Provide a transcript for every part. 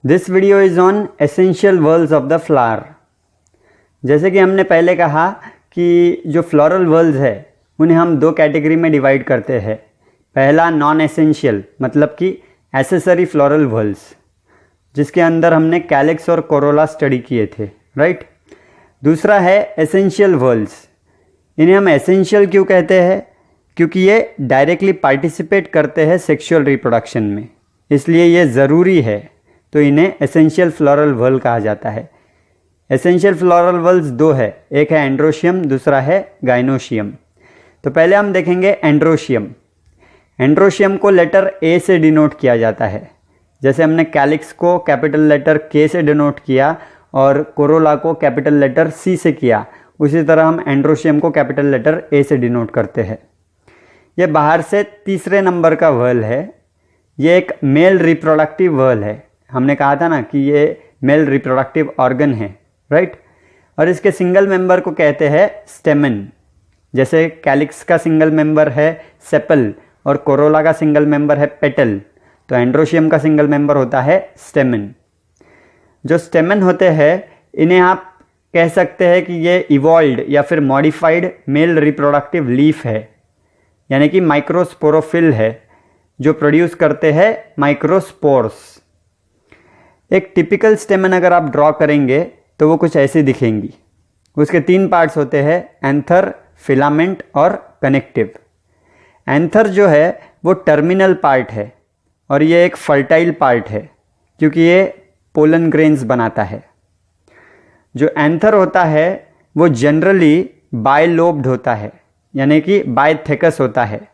This video is on essential whorls of the flower. जैसे कि हमने पहले कहा कि जो फ्लोरल वर्ल्स है उन्हें हम दो कैटेगरी में डिवाइड करते हैं। पहला नॉन एसेंशियल मतलब कि एसेसरी फ्लोरल वर्ल्स, जिसके अंदर हमने कैलिक्स और कोरोला स्टडी किए थे, राइट। दूसरा है एसेंशियल वर्ल्स। इन्हें हम एसेंशियल क्यों कहते हैं? क्योंकि ये डायरेक्टली पार्टिसिपेट करते हैं सेक्सुअल रिप्रोडक्शन में, इसलिए ये ज़रूरी है, तो इन्हें एसेंशियल फ्लोरल वर्ल कहा जाता है। एसेंशियल फ्लोरल वर्ल्स दो है, एक है एंड्रोशियम, दूसरा है गाइनोशियम। तो पहले हम देखेंगे एंड्रोशियम। एंड्रोशियम को लेटर ए से डिनोट किया जाता है, जैसे हमने कैलिक्स को कैपिटल लेटर के से डिनोट किया और कोरोला को कैपिटल लेटर सी से किया, उसी तरह हम एंड्रोशियम को कैपिटल लेटर ए से डिनोट करते हैं। ये बाहर से तीसरे नंबर का वर्ल है। ये एक मेल रिप्रोडक्टिव वर्ल है। हमने कहा था ना कि ये मेल रिप्रोडक्टिव ऑर्गन है, राइट। और इसके सिंगल मेंबर को कहते हैं स्टेमन। जैसे कैलिक्स का सिंगल मेंबर है सेपल और कोरोला का सिंगल मेंबर है पेटल, तो एंड्रोशियम का सिंगल मेंबर होता है स्टेमन। जो स्टेमन होते हैं इन्हें आप कह सकते हैं कि ये इवॉल्व्ड या फिर मॉडिफाइड मेल रिप्रोडक्टिव लीफ है, यानी कि माइक्रोस्पोरोफिल है, जो प्रोड्यूस करते हैं माइक्रोस्पोर्स। एक टिपिकल स्टेमन अगर आप ड्रॉ करेंगे तो वो कुछ ऐसी दिखेंगी। उसके तीन पार्ट्स होते हैं, एंथर, फिलामेंट और कनेक्टिव। एंथर जो है वो टर्मिनल पार्ट है और ये एक फर्टाइल पार्ट है, क्योंकि ये पोलन ग्रेन्स बनाता है। जो एंथर होता है वो जनरली बायलोब्ड होता है, यानी कि बायथेकस होता है,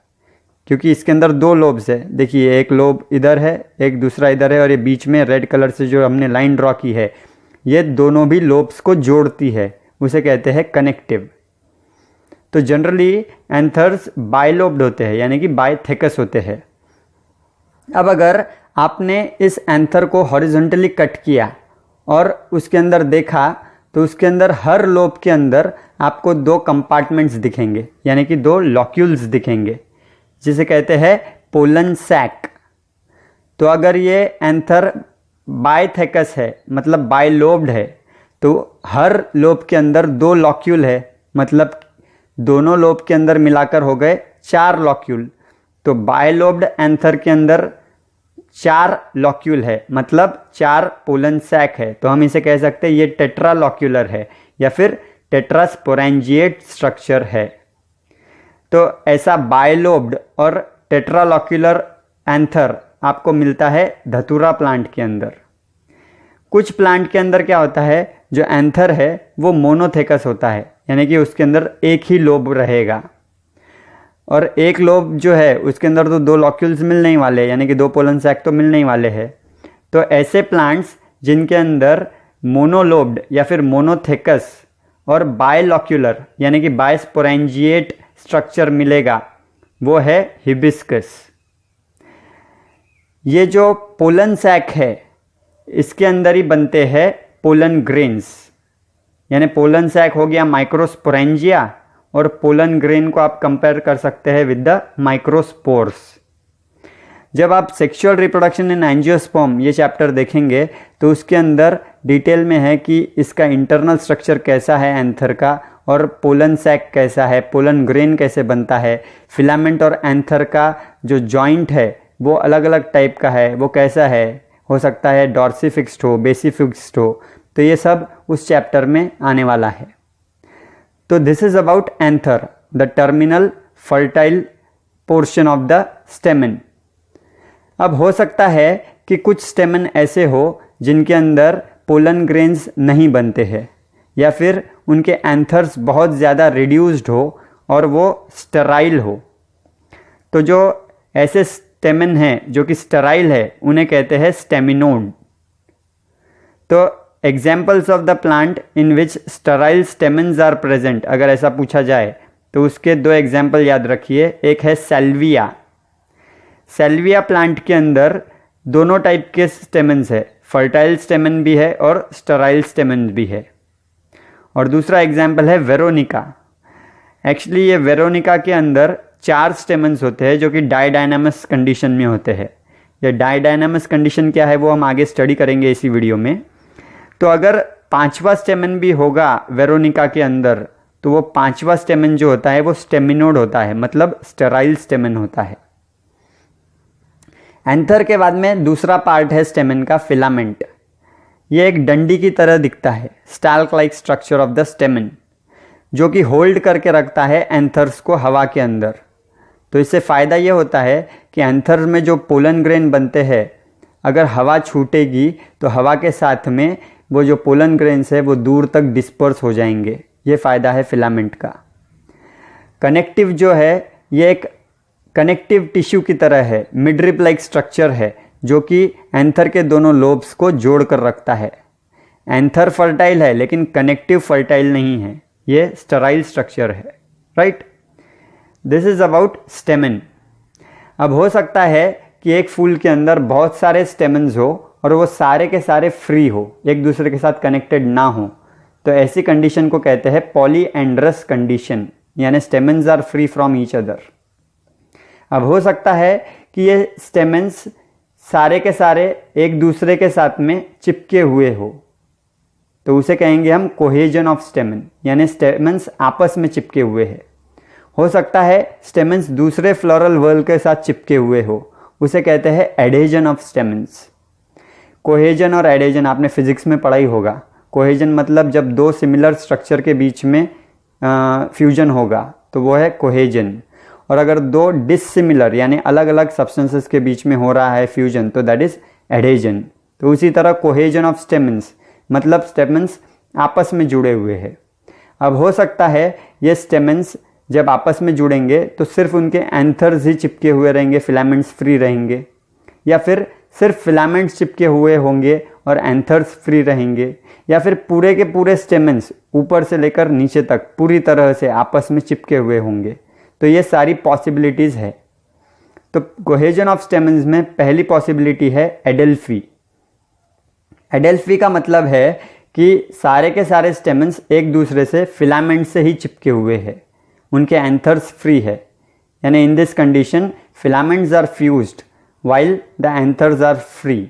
क्योंकि इसके अंदर दो लोब्स है। देखिए, एक लोब इधर है, एक दूसरा इधर है, और ये बीच में रेड कलर से जो हमने लाइन ड्रॉ की है, ये दोनों भी लोब्स को जोड़ती है, उसे कहते हैं कनेक्टिव। तो जनरली एंथर्स बायलोब्ड होते हैं, यानी कि बायथेकस होते हैं। अब अगर आपने इस एंथर को हॉरिजॉन्टली कट किया और उसके अंदर देखा, तो उसके अंदर हर लोब के अंदर आपको दो कंपार्टमेंट्स दिखेंगे, यानी कि दो लॉक्यूल्स दिखेंगे, जिसे कहते हैं पोलन सैक। तो अगर ये एंथर बायथेकस है, मतलब बायलोब्ड है, तो हर लोब के अंदर दो लॉक्यूल है, मतलब दोनों लोब के अंदर मिलाकर हो गए 4 लॉक्यूल। तो बायलोब्ड एंथर के अंदर 4 लॉक्यूल है, मतलब 4 पोलन सैक है। तो हम इसे कह सकते हैं ये टेट्रालॉक्यूलर है या फिर टेट्रास्पोरेंजिएट स्ट्रक्चर है। तो ऐसा बायलोब्ड और टेट्रालॉक्यूलर एंथर आपको मिलता है धतूरा प्लांट के अंदर। कुछ प्लांट के अंदर क्या होता है, जो एंथर है वो मोनोथेकस होता है, यानी कि उसके अंदर एक ही लोब रहेगा, और एक लोब जो है उसके अंदर तो दो लॉक्यूल्स मिल नहीं वाले, यानी कि दो पोलन सैक तो मिल नहीं वाले हैं। तो ऐसे प्लांट्स जिनके अंदर मोनोलोब्ड या फिर मोनोथेकस और बायलॉक्यूलर यानी कि बायस्पोरेंजिएट स्ट्रक्चर मिलेगा, वो है हिबिस्कस। ये जो पोलन सैक है इसके अंदर ही बनते हैं पोलन ग्रेन्स, यानी पोलन सैक हो गया माइक्रोस्पोरेंजिया, और पोलन ग्रेन को आप कंपेयर कर सकते हैं विद द माइक्रोस्पोर्स। जब आप सेक्सुअल रिप्रोडक्शन इन एंजियोस्पर्म ये चैप्टर देखेंगे तो उसके अंदर डिटेल में है कि इसका इंटरनल स्ट्रक्चर कैसा है एंथर का, और पोलन सैक कैसा है, पोलन ग्रेन कैसे बनता है, फिलामेंट और एंथर का जो जॉइंट है वो अलग अलग टाइप का है, वो कैसा है, हो सकता है डॉर्सीफिक्स्ड हो, बेसीफिक्स्ड हो। तो ये सब उस चैप्टर में आने वाला है। तो this is about anther, the terminal fertile portion of the स्टेमन। अब हो सकता है कि कुछ स्टेमन ऐसे हो जिनके अंदर पोलन ग्रेन्स नहीं बनते हैं, या फिर उनके एंथर्स बहुत ज़्यादा रिड्यूस्ड हो और वो स्टेराइल हो। तो जो ऐसे स्टेमन हैं जो कि स्टेराइल है उन्हें कहते हैं स्टेमिनोड। तो examples of the plant in which sterile stamens are present, अगर ऐसा पूछा जाए तो उसके दो एग्जाम्पल याद रखिए। एक है सेल्विया। सेल्विया प्लांट के अंदर दोनों टाइप के स्टेमन्स है, फर्टाइल स्टेमन भी है और स्टेराइल स्टेमन भी है। और दूसरा एग्जाम्पल है वेरोनिका। एक्चुअली ये वेरोनिका के अंदर 4 स्टेमन्स होते हैं जो कि डायडायनामस कंडीशन में होते हैं, ये डायडायनामस कंडीशन क्या है वो हम आगे स्टडी करेंगे इसी वीडियो में। तो अगर 5वां स्टेमन भी होगा वेरोनिका के अंदर तो वो 5वां स्टेमन जो होता है वो स्टेमिनोड होता है, मतलब स्टेराइल स्टेमन होता है। एंथर के बाद में दूसरा पार्ट है स्टेमन का फिलामेंट। ये एक डंडी की तरह दिखता है, stalk like structure of the स्टेमन, जो कि होल्ड करके रखता है एंथर्स को हवा के अंदर। तो इससे फ़ायदा ये होता है कि एंथर्स में जो पोलन ग्रेन बनते हैं, अगर हवा छूटेगी तो हवा के साथ में वो जो पोलन ग्रेन्स है वो दूर तक डिस्पर्स हो जाएंगे। ये फ़ायदा है फिलामेंट का। कनेक्टिव जो है ये एक कनेक्टिव टिश्यू की तरह है, मिडरिप लाइक स्ट्रक्चर है, जो कि एंथर के दोनों लोब्स को जोड़ कर रखता है। एंथर फर्टाइल है लेकिन कनेक्टिव फर्टाइल नहीं है, ये स्टेराइल स्ट्रक्चर है, राइट। This is about स्टेमन। अब हो सकता है कि एक फूल के अंदर बहुत सारे स्टेमन्स हो और वो सारे के सारे फ्री हो, एक दूसरे के साथ कनेक्टेड ना हो, तो ऐसी कंडीशन को कहते हैं पॉलीएंड्रस कंडीशन, यानी stamens are free from each other. अब हो सकता है कि ये स्टेमन्स सारे के सारे एक दूसरे के साथ में चिपके हुए हो, तो उसे कहेंगे हम कोहेजन ऑफ स्टेमन, यानी स्टेमन्स आपस में चिपके हुए हैं। हो सकता है स्टेमन्स दूसरे फ्लोरल वर्ल के साथ चिपके हुए हो, उसे कहते हैं एडेजन ऑफ स्टेमन्स। कोहेजन और एडेजन आपने फिजिक्स में पढ़ा ही होगा। कोहेजन मतलब जब दो सिमिलर स्ट्रक्चर के बीच में फ्यूजन होगा तो वो है कोहेजन, और अगर दो डिसिमिलर यानी अलग अलग सब्सटेंसेस के बीच में हो रहा है फ्यूजन तो दैट इज एडेजन। तो उसी तरह कोहेजन ऑफ स्टेमन्स मतलब स्टेमन्स आपस में जुड़े हुए हैं। अब हो सकता है ये स्टेमन्स जब आपस में जुड़ेंगे तो सिर्फ उनके एंथर्स ही चिपके हुए रहेंगे, फिलामेंट्स फ्री रहेंगे, या फिर सिर्फ फिलामेंट्स चिपके हुए होंगे और एंथर्स फ्री रहेंगे, या फिर पूरे के पूरे स्टेमन्स ऊपर से लेकर नीचे तक पूरी तरह से आपस में चिपके हुए होंगे। तो ये सारी पॉसिबिलिटीज़ है। तो कोहेजन ऑफ स्टेमन्स में पहली पॉसिबिलिटी है एडेल्फी। एडेल्फी का मतलब है कि सारे के सारे स्टेमन्स एक दूसरे से फिलामेंट से ही चिपके हुए हैं, उनके एंथर्स फ्री है, यानी in this condition filaments are fused while the anthers are free.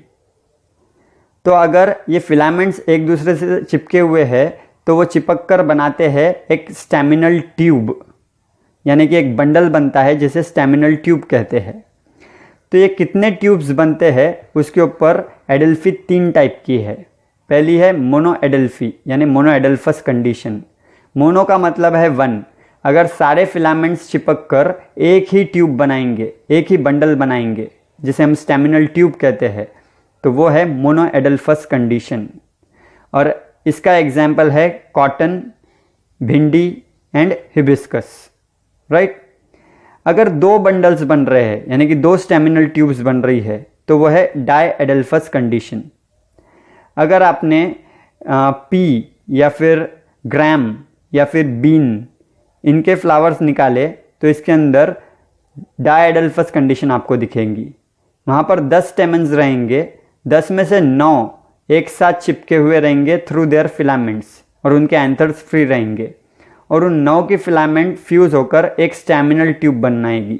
तो अगर ये फिलामेंट्स एक दूसरे से चिपके हुए हैं तो वो चिपक कर बनाते हैं एक स्टेमिनल ट्यूब, यानी कि एक बंडल बनता है जिसे स्टेमिनल ट्यूब कहते हैं। तो ये कितने ट्यूब्स बनते हैं उसके ऊपर एडेल्फी 3 टाइप की है। पहली है मोनो एडेल्फी, यानी मोनो एडेल्फस कंडीशन। मोनो का मतलब है 1, अगर सारे फिलामेंट्स चिपक कर एक ही ट्यूब बनाएंगे, एक ही बंडल बनाएंगे जिसे हम स्टेमिनल ट्यूब कहते हैं, तो वो है मोनो एडेल्फस कंडीशन। और इसका एग्जाम्पल है कॉटन, भिंडी एंड हिबिस्कस, राइट। अगर 2 बंडल्स बन रहे हैं यानी कि 2 स्टेमिनल ट्यूब्स बन रही है तो वो है डाई एडेल्फस कंडीशन। अगर आपने पी या फिर ग्राम या फिर बीन इनके फ्लावर्स निकाले तो इसके अंदर डाई एडेल्फस कंडीशन आपको दिखेंगी। वहाँ पर 10 स्टेमन्स रहेंगे, 10 में से 9 एक साथ चिपके हुए रहेंगे थ्रू देयर फिलामेंट्स और उनके एंथर्स फ्री रहेंगे, और उन 9 की फिलामेंट फ्यूज होकर एक स्टेमिनल ट्यूब बनाएगी,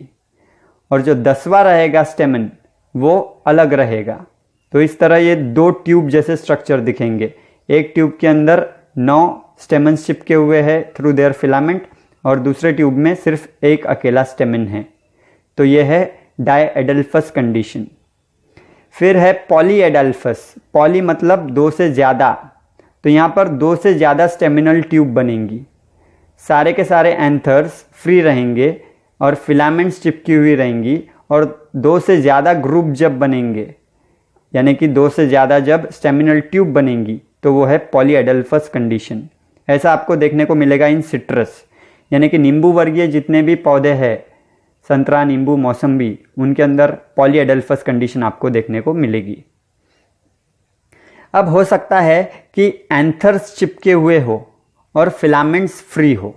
और जो 10वां रहेगा स्टेमन वो अलग रहेगा। तो इस तरह ये 2 ट्यूब जैसे स्ट्रक्चर दिखेंगे। एक ट्यूब के अंदर 9 स्टेमन्स चिपके हुए हैं थ्रू देयर फिलामेंट और दूसरे ट्यूब में सिर्फ एक अकेला स्टेमन है। तो ये है डाई एडेल्फस कंडीशन। फिर है पॉली एडेल्फस। पॉली मतलब 2 से ज़्यादा, तो यहाँ पर 2 से ज़्यादा स्टेमिनल ट्यूब बनेंगी, सारे के सारे एंथर्स फ्री रहेंगे और फिलामेंट्स चिपकी हुई रहेंगी, और 2 से ज़्यादा ग्रुप जब बनेंगे यानी कि 2 से ज़्यादा जब स्टेमिनल ट्यूब बनेंगी तो वो है पॉली एडेल्फस कंडीशन। ऐसा आपको देखने को मिलेगा इन सिट्रस, यानी कि नींबू वर्गीय जितने भी पौधे हैं, संतरा, नींबू, मौसम्बी, उनके अंदर पॉली एडेल्फस कंडीशन आपको देखने को मिलेगी। अब हो सकता है कि एंथर्स चिपके हुए हो और फिलामेंट्स फ्री हो,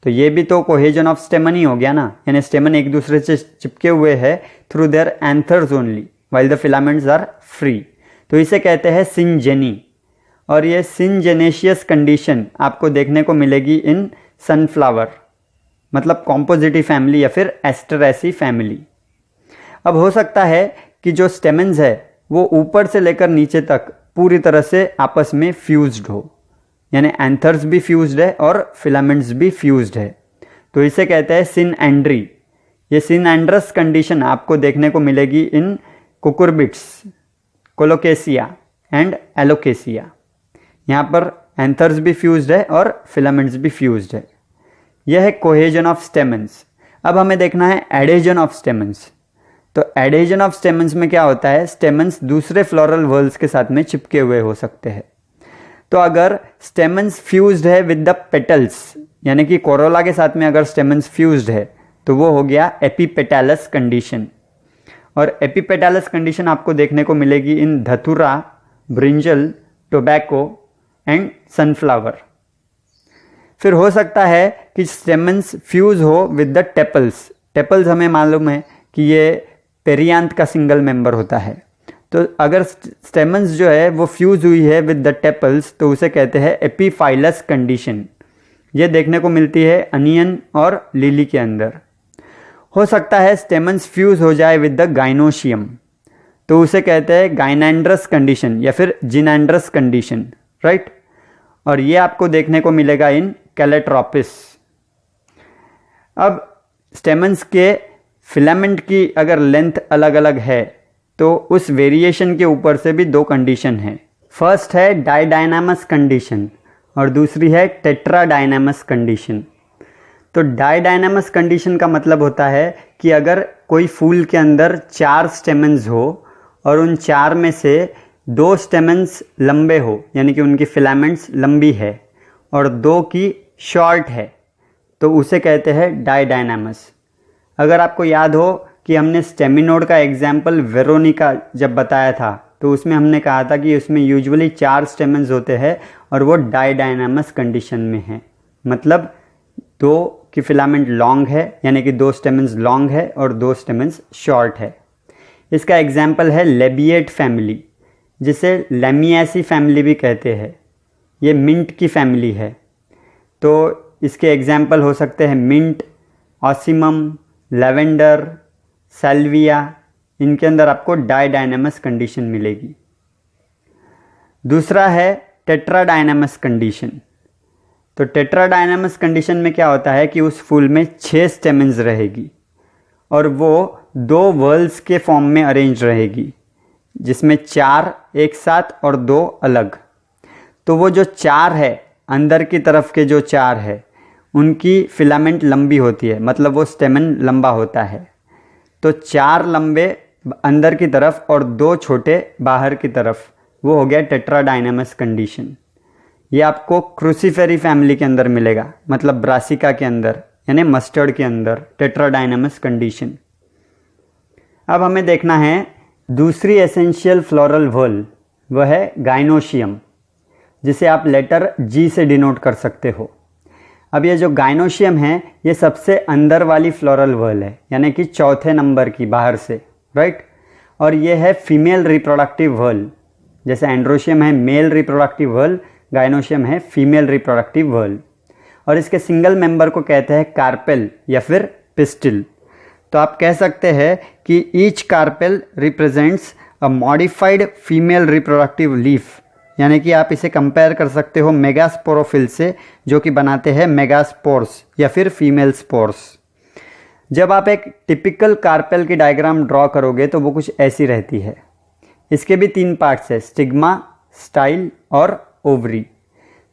तो ये भी तो कोहेजन ऑफ स्टेमन ही हो गया ना, यानी स्टेमन एक दूसरे से चिपके हुए है through their anthers only while the filaments are free. तो इसे कहते हैं सिनजेनी, और ये सिनजेनेशियस कंडीशन आपको देखने को मिलेगी इन सनफ्लावर, मतलब कॉम्पोजिटी फैमिली या फिर एस्टरेसी फैमिली। अब हो सकता है कि जो स्टेमेंस है वो ऊपर से लेकर नीचे तक पूरी तरह से आपस में फ्यूज्ड हो, यानी एंथर्स भी फ्यूज्ड है और फिलामेंट्स भी फ्यूज्ड है, तो इसे कहते हैं सिनएंड्री। ये सिनएंड्रस कंडीशन आपको देखने को मिलेगी इन कुकुरबिट्स, कोलोकेसिया एंड एलोकेसिया। यहाँ पर एंथर्स भी फ्यूज्ड है और फिलामेंट्स भी फ्यूज्ड है। यह है कोहेजन ऑफ स्टेमेंस। अब हमें देखना है एडेजन ऑफ स्टेमेंस। तो एडेजन ऑफ स्टेमेंस में क्या होता है, स्टेमेंस दूसरे फ्लोरल व्हर्ल्स के साथ में चिपके हुए हो सकते हैं। तो अगर स्टेमेंस फ्यूज्ड है विद द पेटल्स, यानी कि कोरोला के साथ में अगर स्टेमेंस फ्यूज्ड है तो वो हो गया एपिपेटालस कंडीशन। और एपिपेटालस कंडीशन आपको देखने को मिलेगी इन धतूरा, ब्रिंजल, टोबैको एंड सनफ्लावर। फिर हो सकता है कि स्टेमेंस फ्यूज हो विद द टेपल्स। टेपल्स हमें मालूम है कि ये पेरियांथ का सिंगल मेंबर होता है। तो अगर स्टेमेंस जो है वो फ्यूज हुई है विद द टेपल्स तो उसे कहते हैं एपीफाइलस कंडीशन। ये देखने को मिलती है अनियन और लिली के अंदर। हो सकता है स्टेमेंस फ्यूज हो जाए विद द गाइनोशियम, तो उसे कहते हैं गाइनेंड्रस कंडीशन या फिर जिनेंड्रस कंडीशन, राइट। और ये आपको देखने को मिलेगा इन कैलेट्रोपिस। अब स्टेमेंस के फिलामेंट की अगर लेंथ अलग अलग है तो उस वेरिएशन के ऊपर से भी दो कंडीशन है। फर्स्ट है डाइडायनामस कंडीशन और दूसरी है टेट्राडायनामस कंडीशन। तो डाइडायनामस कंडीशन का मतलब होता है कि अगर कोई फूल के अंदर 4 स्टेमेंस हो और उन 4 में से 2 स्टेमेंस लंबे हो, यानी कि उनकी फिलामेंट्स लंबी है और 2 की शॉर्ट है, तो उसे कहते हैं डाइडायनामस। अगर आपको याद हो कि हमने स्टेमिनोड का एग्जाम्पल वेरोनिका जब बताया था तो उसमें हमने कहा था कि उसमें यूजुअली 4 स्टेमेंस होते हैं और वो डाइडायनामस कंडीशन में है, मतलब 2 की फिलामेंट लॉन्ग है, यानी कि 2 स्टेमेंस लॉन्ग है और 2 स्टेमेंस शॉर्ट है। इसका एग्जाम्पल है लेबिएट फैमिली, जिसे लेमियासी फैमिली भी कहते हैं। ये मिंट की फैमिली है, तो इसके एग्जाम्पल हो सकते हैं मिंट, ऑसिमम, लेवेंडर, सैल्विया। इनके अंदर आपको डाइडायनामस कंडीशन मिलेगी। दूसरा है टेट्राडायनामस कंडीशन। तो टेट्राडायनामस कंडीशन में क्या होता है कि उस फूल में 6 स्टेमेंस रहेगी और वो 2 व्हर्ल्स के फॉर्म में अरेंज रहेगी, जिसमें 4 एक साथ और 2 अलग। तो वो जो 4 है, अंदर की तरफ के जो 4 है, उनकी फिलामेंट लंबी होती है, मतलब वो स्टेमेन लंबा होता है। तो 4 लंबे अंदर की तरफ और 2 छोटे बाहर की तरफ, वो हो गया टेट्राडायनामस कंडीशन। ये आपको क्रूसीफेरी फैमिली के अंदर मिलेगा, मतलब ब्रासिका के अंदर, यानी मस्टर्ड के अंदर टेट्राडायनामस कंडीशन। अब हमें देखना है दूसरी एसेंशियल फ्लोरल व्हर्ल, वह है गाइनोशियम, जिसे आप लेटर जी से डिनोट कर सकते हो। अब ये जो गाइनोशियम है ये सबसे अंदर वाली फ्लोरल व्हर्ल है, यानी कि चौथे नंबर की बाहर से, राइट। और ये है फीमेल रिप्रोडक्टिव व्हर्ल। जैसे एंड्रोशियम है मेल रिप्रोडक्टिव व्हर्ल, गाइनोशियम है फीमेल रिप्रोडक्टिव व्हर्ल। और इसके सिंगल मेंबर को कहते हैं कार्पेल या फिर पिस्टिल। तो आप कह सकते हैं कि each carpel represents a modified female reproductive leaf, यानी कि आप इसे कंपेयर कर सकते हो मेगास्पोरोफिल से, जो कि बनाते हैं मेगास्पोर्स या फिर फीमेल स्पोर्स। जब आप एक टिपिकल कार्पेल की डायग्राम ड्रॉ करोगे तो वो कुछ ऐसी रहती है। इसके भी 3 पार्ट्स है, स्टिग्मा, स्टाइल और ओवरी।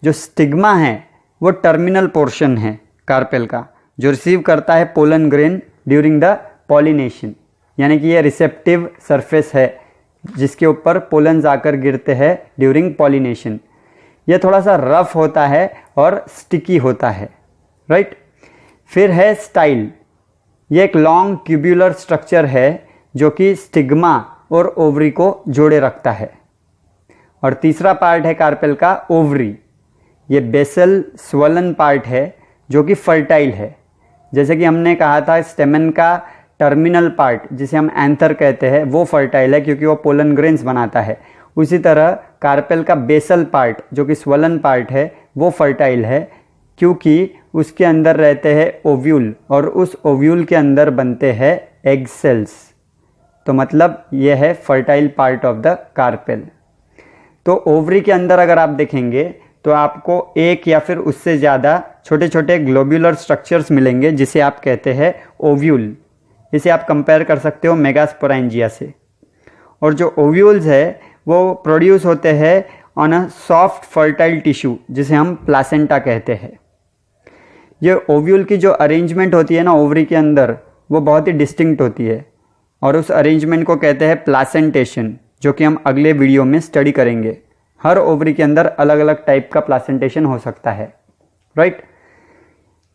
जो स्टिग्मा है वो टर्मिनल पोर्शन है कार्पेल का, जो रिसीव करता है pollen grain during the pollination, यानी कि ये रिसेप्टिव सरफेस है जिसके ऊपर पोलन जाकर गिरते हैं ड्यूरिंग पॉलिनेशन। यह थोड़ा सा रफ होता है और स्टिकी होता है, राइट। फिर है स्टाइल। ये एक लॉन्ग ट्यूब्यूलर स्ट्रक्चर है जो कि स्टिग्मा और ओवरी को जोड़े रखता है। और तीसरा पार्ट है कार्पेल का ओवरी। ये बेसल स्वलन पार्ट है जो कि फर्टाइल है। जैसे कि हमने कहा था स्टेमन का टर्मिनल पार्ट, जिसे हम एंथर कहते हैं, वो फर्टाइल है क्योंकि वो पोलन ग्रेन्स बनाता है। उसी तरह कार्पेल का बेसल पार्ट जो कि स्वलन पार्ट है वो फर्टाइल है क्योंकि उसके अंदर रहते हैं ओव्यूल और उस ओव्यूल के अंदर बनते हैं एग सेल्स। तो मतलब ये है fertile part of the carpel. तो ओवरी के अंदर अगर आप देखेंगे तो आपको एक या फिर उससे ज़्यादा छोटे छोटे ग्लोब्यूलर स्ट्रक्चर्स मिलेंगे जिसे आप कहते हैं ओव्यूल। इसे आप कंपेयर कर सकते हो मेगास्पोरेंजिया से। और जो ओव्यूल्स है वो प्रोड्यूस होते हैं on a soft fertile tissue जिसे हम प्लासेंटा कहते हैं। ये ओव्यूल की जो अरेंजमेंट होती है ना ओवरी के अंदर, वो बहुत ही डिस्टिंक्ट होती है और उस अरेंजमेंट को कहते हैं प्लासेंटेशन, जो कि हम अगले वीडियो में स्टडी करेंगे। हर ओवरी के अंदर अलग अलग टाइप का प्लासेंटेशन हो सकता है, राइट।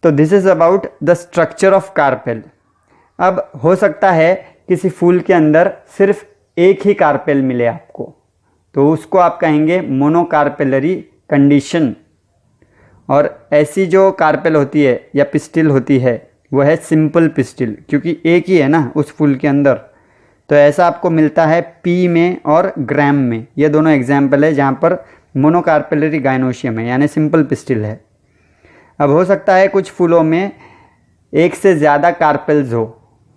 तो this is about the structure of carpel. अब हो सकता है किसी फूल के अंदर सिर्फ एक ही कार्पेल मिले आपको, तो उसको आप कहेंगे मोनोकार्पेलरी कंडीशन। और ऐसी जो कार्पेल होती है या पिस्टिल होती है वो है सिंपल पिस्टिल, क्योंकि एक ही है ना उस फूल के अंदर। तो ऐसा आपको मिलता है पी में और ग्रैम में। ये दोनों एग्जाम्पल है जहाँ पर मोनोकार्पेलरी गाइनोशियम है, यानी सिंपल पिस्टिल है। अब हो सकता है कुछ फूलों में एक से ज़्यादा कार्पेल्स हो,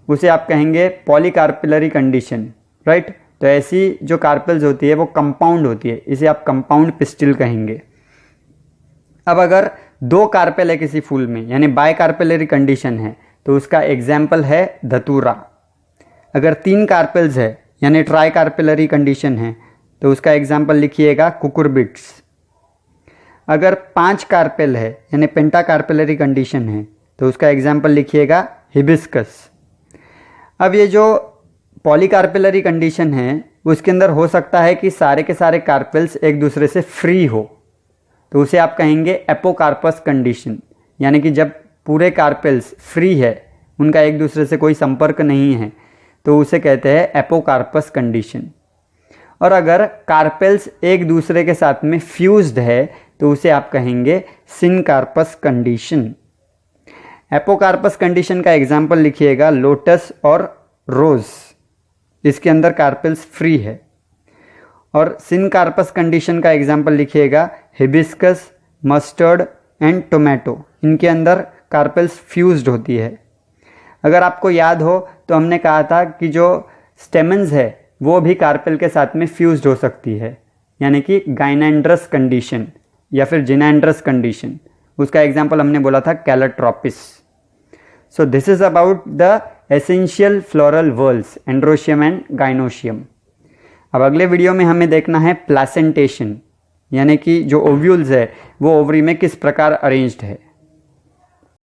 उसे आप कहेंगे पॉलीकार्पेलरी कंडीशन, राइट। तो ऐसी जो कार्पेल्स होती है वो कंपाउंड होती है, इसे आप कंपाउंड पिस्टिल कहेंगे। अब अगर दो कार्पेल है किसी फूल में, यानी बाय कार्पेलरी कंडीशन है, तो उसका एग्जाम्पल है धतूरा। अगर तीन कार्पेल्स है यानी ट्राई कार्पेलरी कंडीशन है, तो उसका एग्जाम्पल लिखिएगा कुकुरबिट्स। अगर 5 कार्पेल है यानी पेंटा कार्पेलरी कंडीशन है, तो उसका एग्जाम्पल लिखिएगा हिबिस्कस। अब ये जो पॉलीकार्पेलरी कंडीशन है उसके अंदर हो सकता है कि सारे के सारे कार्पेल्स एक दूसरे से फ्री हो, तो उसे आप कहेंगे एपोकार्पस कंडीशन, यानी कि जब पूरे कार्पेल्स फ्री है, उनका एक दूसरे से कोई संपर्क नहीं है, तो उसे कहते हैं एपोकार्पस कंडीशन। और अगर कार्पेल्स एक दूसरे के साथ में फ्यूज्ड है, तो उसे आप कहेंगे सिनकार्पस कंडीशन। एपोकार्पस कंडीशन का एग्जाम्पल लिखिएगा लोटस और रोज, इसके अंदर कार्पेल्स फ्री है। और सिनकार्पस कंडीशन का एग्जाम्पल लिखिएगा हिबिस्कस, मस्टर्ड एंड टोमेटो, इनके अंदर कार्पेल्स फ्यूज्ड होती है। अगर आपको याद हो तो हमने कहा था कि जो स्टेमन्स है वो भी कार्पेल के साथ में फ्यूज्ड हो सकती है, यानी कि गाइनेंड्रस कंडीशन या फिर जिनेंड्रस कंडीशन। उसका एग्जाम्पल हमने बोला था Calotropis. So this is about the essential floral whorls, androecium and gynoecium. अब अगले वीडियो में हमें देखना है प्लासेंटेशन, यानी कि जो ओव्यूल्स है वो ओवरी में किस प्रकार अरेंज्ड है।